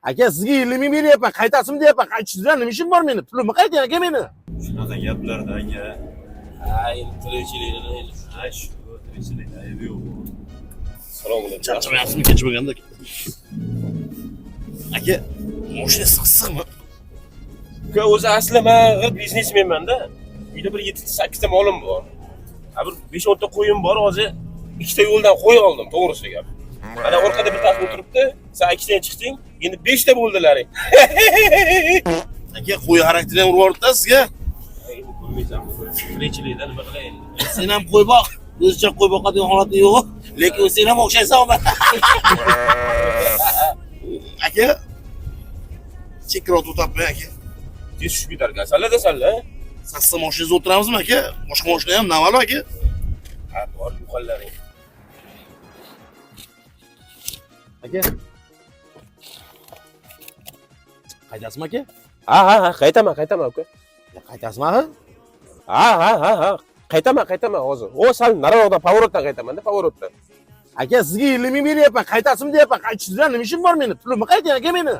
Aka sizga 50 ming beryapman, qaytasizmi deyapman. Qaytishingizdan nima ishim bor meni? Pulimni qayting aka meni. Shunaqa gaplarda aka. Ay, tirikchilikda Ay, shu tirikchilikda ayb yo'q. Salom alaykum. Charchamayapsizmi kechmaganda? Aka, mashina issiqmi? Uka, o'zi asli men biznesmenman-da. Uyda bir 7-8 ta molim bor. Ha bir 5-10 ta qo'yim bor, hozir ikkita yo'ldan qo'y oldim, to'g'risi gap. Mana orqada bittasi o'tiribdi, sen ikkitadan chiqding, endi 5 ta bo'ldilaring. Aka, qo'y xarakterini urib yuboribdi sizga. Endi ko'rmaysan, tirikchilikda nima qilay endi? Sen ham qo'y boq. O'zicha qo'y boqadigan holating yo'q. Lekin sen ham o'xshaysanmi? Aka, chekroq o'tapman aka. Tez tushib ketarkan, salla-salla. Sassa mashinangizda o'tiramizmi aka? Boshqa mashina ham navalo aka. Ha, bor yuqollaring. Aka. Qaytasizmi aka? Ha, qaytaman uka. Qaytasizmi ha? Ha. Qaytaman hozir. O sal nariroqdan pavorotdan qaytaman-da, pavorotdan. Aka sizga 50 ming beryapman, qaytasizmi deyapman. Qaytishingizdan nima ishim bor meni? Pulimni qayting aka meni.